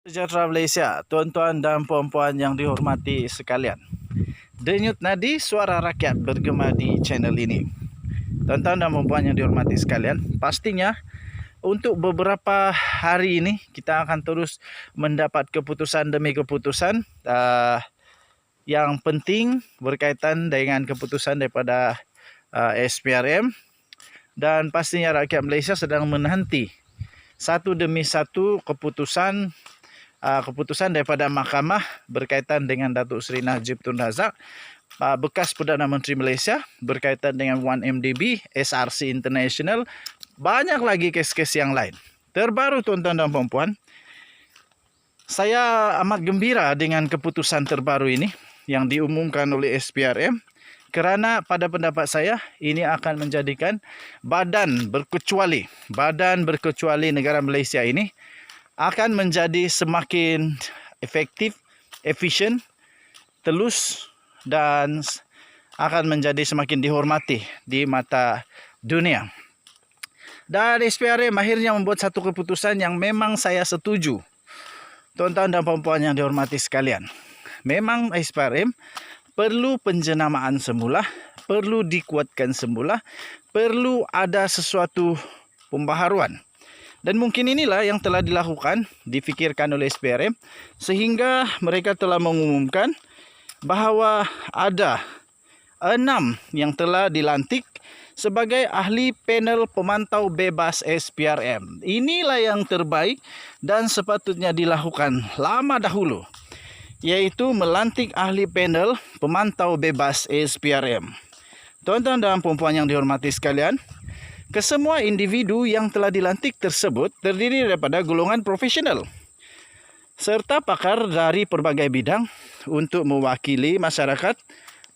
Sejahtera Malaysia, tuan-tuan dan puan-puan yang dihormati sekalian. Denyut nadi suara rakyat bergema di channel ini. Tuan-tuan dan puan-puan yang dihormati sekalian, pastinya untuk beberapa hari ini kita akan terus mendapat keputusan demi keputusan yang penting berkaitan dengan keputusan daripada SPRM, dan pastinya rakyat Malaysia sedang menanti satu demi satu keputusan daripada mahkamah berkaitan dengan Datuk Seri Najib Tun Razak, bekas Perdana Menteri Malaysia, berkaitan dengan 1MDB, SRC International, banyak lagi kes-kes yang lain. Terbaru tuan-tuan dan puan-puan, saya amat gembira dengan keputusan terbaru ini yang diumumkan oleh SPRM, kerana pada pendapat saya ini akan menjadikan badan berkecuali negara Malaysia ini akan menjadi semakin efektif, efisien, telus, dan akan menjadi semakin dihormati di mata dunia. Dan SPRM akhirnya membuat satu keputusan yang memang saya setuju. Tuan-tuan dan puan-puan yang dihormati sekalian, memang SPRM perlu penjenamaan semula, perlu dikuatkan semula, perlu ada sesuatu pembaharuan. Dan mungkin inilah yang telah dilakukan, difikirkan oleh SPRM, sehingga mereka telah mengumumkan bahawa ada 6 yang telah dilantik sebagai ahli panel pemantau bebas SPRM. Inilah yang terbaik dan sepatutnya dilakukan lama dahulu, iaitu melantik ahli panel pemantau bebas SPRM. Tuan-tuan dan puan-puan yang dihormati sekalian, kesemua individu yang telah dilantik tersebut terdiri daripada golongan profesional serta pakar dari pelbagai bidang untuk mewakili masyarakat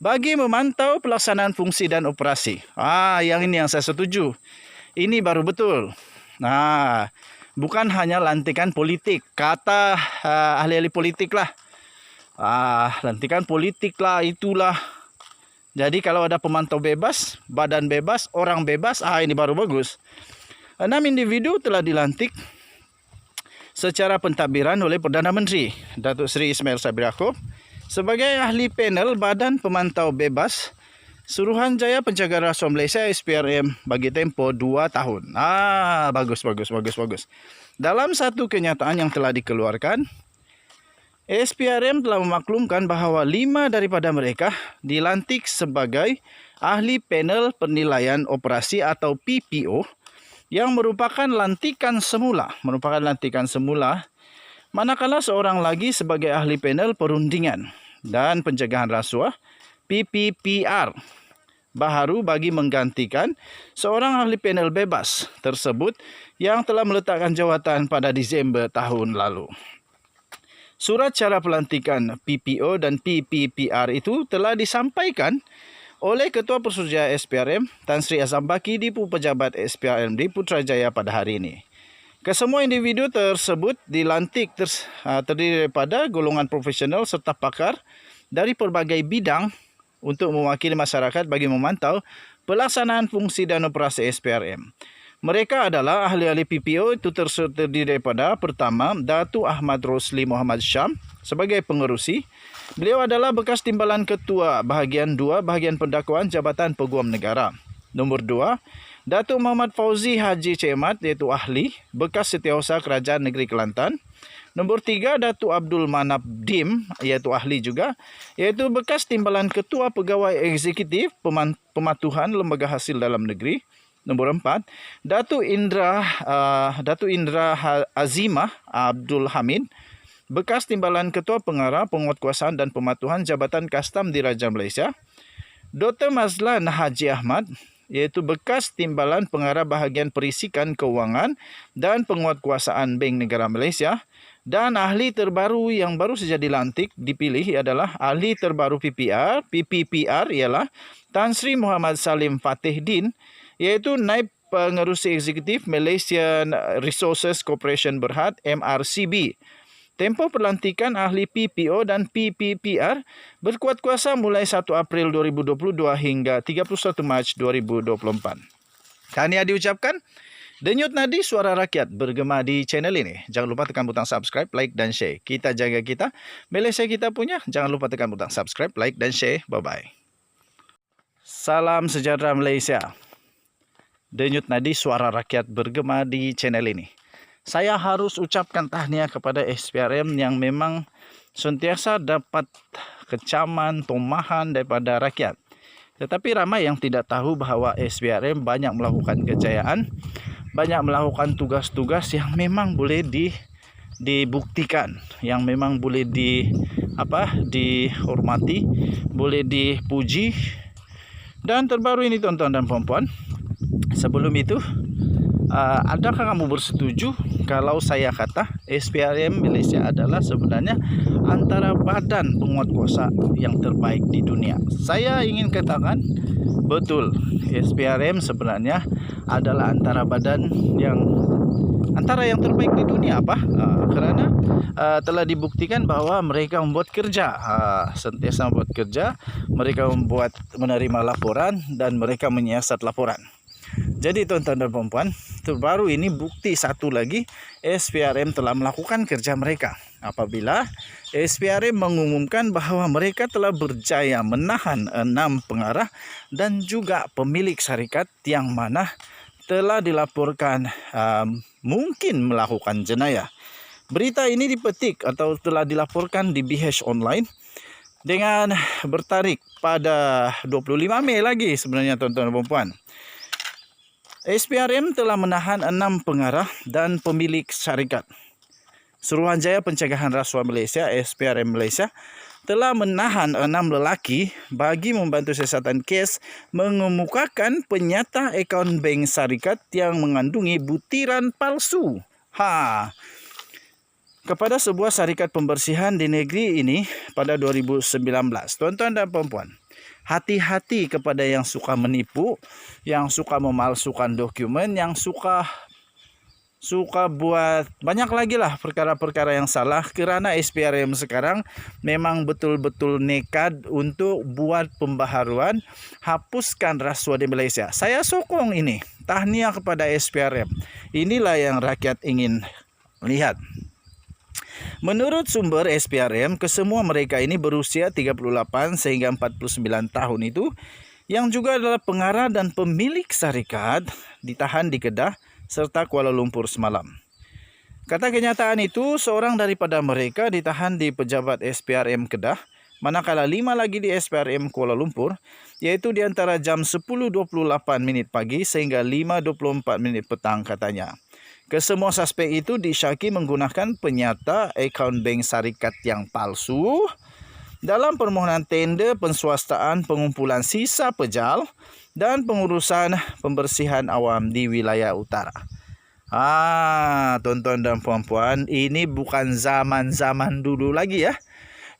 bagi memantau pelaksanaan fungsi dan operasi. Yang ini yang saya setuju. Ini baru betul. Bukan hanya lantikan politik, kata ahli-ahli politik lah. Lantikan politik lah, itulah. Jadi kalau ada pemantau bebas, badan bebas, orang bebas, ini baru bagus. 6 individu telah dilantik secara pentadbiran oleh Perdana Menteri Datuk Seri Ismail Sabri Yaakob sebagai ahli panel Badan Pemantau Bebas Suruhanjaya Pencegahan Rasuah Malaysia SPRM bagi tempoh 2 tahun. Bagus. Dalam satu kenyataan yang telah dikeluarkan, SPRM telah memaklumkan bahawa 5 daripada mereka dilantik sebagai ahli panel penilaian operasi atau PPO yang merupakan lantikan semula, manakala seorang lagi sebagai ahli panel perundingan dan pencegahan rasuah PPPR baharu bagi menggantikan seorang ahli panel bebas tersebut yang telah meletakkan jawatan pada Disember tahun lalu. Surat cara pelantikan PPO dan PPPR itu telah disampaikan oleh Ketua Pesuruhjaya SPRM Tan Sri Azam Baki di Pejabat SPRM di Putrajaya pada hari ini. Kesemua individu tersebut dilantik terdiri daripada golongan profesional serta pakar dari pelbagai bidang untuk mewakili masyarakat bagi memantau pelaksanaan fungsi dan operasi SPRM. Mereka adalah ahli-ahli PPO itu terdiri daripada pertama, Datuk Ahmad Rosli Muhammad Syam sebagai pengerusi. Beliau adalah bekas timbalan ketua bahagian 2 bahagian pendakwaan Jabatan Peguam Negara. Nombor 2, Datuk Muhammad Fauzi Haji Cemat iaitu ahli bekas Setiausaha Kerajaan Negeri Kelantan. Nombor 3, Datuk Abdul Manap Dim iaitu ahli juga, iaitu bekas timbalan ketua Pegawai Eksekutif Pematuhan Lembaga Hasil Dalam Negeri. Nombor 4, Datuk Indra Azimah Abdul Hamid, bekas timbalan ketua pengarah penguatkuasaan dan pematuhan Jabatan Kastam Diraja Malaysia. Dr. Mazlan Haji Ahmad, iaitu bekas timbalan pengarah bahagian perisikan keuangan dan penguatkuasaan Bank Negara Malaysia. Dan ahli terbaru yang baru saja dilantik, dipilih adalah ahli terbaru PPPR ialah Tan Sri Muhammad Salim Fatih Din, iaitu Naib Pengerusi Eksekutif Malaysian Resources Corporation Berhad MRCB. Tempoh pelantikan ahli PPO dan PPPR berkuat kuasa mulai 1 April 2022 hingga 31 Mac 2024. Tahniah diucapkan Denyut nadi suara rakyat bergema di channel ini. Jangan lupa tekan butang subscribe, like dan share. Kita jaga kita, Malaysia kita punya. Jangan lupa tekan butang subscribe, like dan share. Bye-bye. Salam sejahtera Malaysia. Denyut nadi suara rakyat bergema di channel ini. Saya harus ucapkan tahniah kepada SPRM yang memang sentiasa dapat kecaman, tomahan daripada rakyat. Tetapi ramai yang tidak tahu bahawa SPRM banyak melakukan kejayaan, banyak melakukan tugas-tugas yang memang boleh dibuktikan, yang memang boleh dihormati, boleh dipuji. Dan terbaru ini tuan-tuan dan puan-puan, sebelum itu, adakah kamu bersetuju kalau saya kata SPRM Malaysia adalah sebenarnya antara badan penguatkuasa yang terbaik di dunia? Saya ingin katakan betul, SPRM sebenarnya adalah antara badan yang terbaik di dunia. Kerana telah dibuktikan bahwa mereka membuat kerja, sentiasa membuat kerja, mereka menerima laporan dan mereka menyiasat laporan. Jadi tuan-tuan dan puan-puan, terbaru ini bukti satu lagi SPRM telah melakukan kerja mereka. Apabila SPRM mengumumkan bahawa mereka telah berjaya menahan 6 pengarah dan juga pemilik syarikat yang mana telah dilaporkan mungkin melakukan jenayah. Berita ini dipetik atau telah dilaporkan di BH Online dengan bertarik pada 25 Mei lagi sebenarnya tuan-tuan dan puan-puan. SPRM telah menahan 6 pengarah dan pemilik syarikat. Suruhanjaya Pencegahan Rasuah Malaysia, SPRM Malaysia, telah menahan 6 lelaki bagi membantu siasatan kes mengemukakan penyata akaun bank syarikat yang mengandungi butiran palsu. Kepada sebuah syarikat pembersihan di negeri ini pada 2019. Tuan-tuan dan puan-puan, hati-hati kepada yang suka menipu, yang suka memalsukan dokumen, yang suka buat banyak lagi lah perkara-perkara yang salah. Kerana SPRM sekarang memang betul-betul nekat untuk buat pembaharuan, hapuskan rasuah di Malaysia. Saya sokong ini, tahniah kepada SPRM. Inilah yang rakyat ingin lihat. Menurut sumber SPRM, kesemua mereka ini berusia 38 sehingga 49 tahun itu, yang juga adalah pengarah dan pemilik syarikat, ditahan di Kedah serta Kuala Lumpur semalam. Kata kenyataan itu, seorang daripada mereka ditahan di pejabat SPRM Kedah, manakala 5 lagi di SPRM Kuala Lumpur, iaitu di antara jam 10.28 pagi sehingga 5.24 petang katanya. Kesemua suspek itu disyaki menggunakan penyata akaun bank syarikat yang palsu dalam permohonan tender penswastaan pengumpulan sisa pejal dan pengurusan pembersihan awam di wilayah utara. Tuan-tuan dan puan-puan, ini bukan zaman-zaman dulu lagi ya.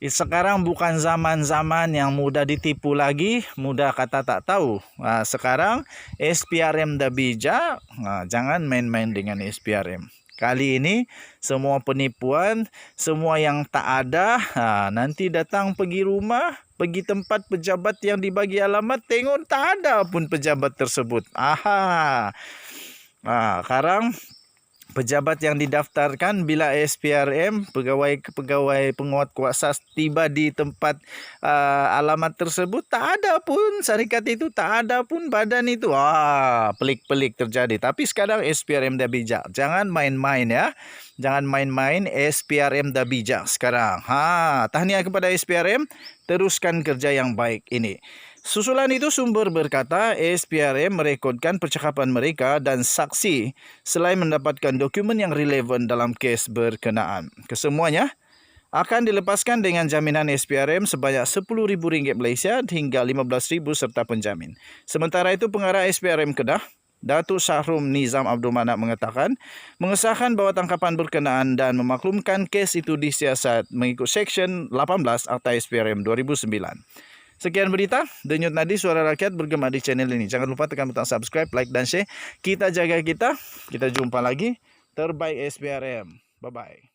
Sekarang bukan zaman-zaman yang mudah ditipu lagi, mudah kata tak tahu. Sekarang SPRM dah bijak, jangan main-main dengan SPRM. Kali ini semua penipuan, semua yang tak ada, nanti datang pergi rumah, pergi tempat pejabat yang dibagi alamat, tengok tak ada pun pejabat tersebut. Sekarang pejabat yang didaftarkan bila SPRM, pegawai penguatkuasa tiba di tempat alamat tersebut, tak ada pun syarikat itu, tak ada pun badan itu. Pelik-pelik terjadi. Tapi sekarang SPRM dah bijak. Jangan main-main ya. Jangan main-main, SPRM dah bijak sekarang. Tahniah kepada SPRM, teruskan kerja yang baik ini. Susulan itu sumber berkata SPRM merekodkan percakapan mereka dan saksi selain mendapatkan dokumen yang relevan dalam kes berkenaan. Kesemuanya akan dilepaskan dengan jaminan SPRM sebanyak RM10,000 Malaysia hingga RM15,000 serta penjamin. Sementara itu pengarah SPRM Kedah, Datuk Syahrum Nizam Abdul Manak mengatakan mengesahkan bahawa tangkapan berkenaan dan memaklumkan kes itu disiasat mengikut Seksyen 18 Akta SPRM 2009. Sekian berita, Denyut Nadi Suara Rakyat bergema di channel ini. Jangan lupa tekan butang subscribe, like dan share. Kita jaga kita. Kita jumpa lagi. Terbaik SPRM. Bye-bye.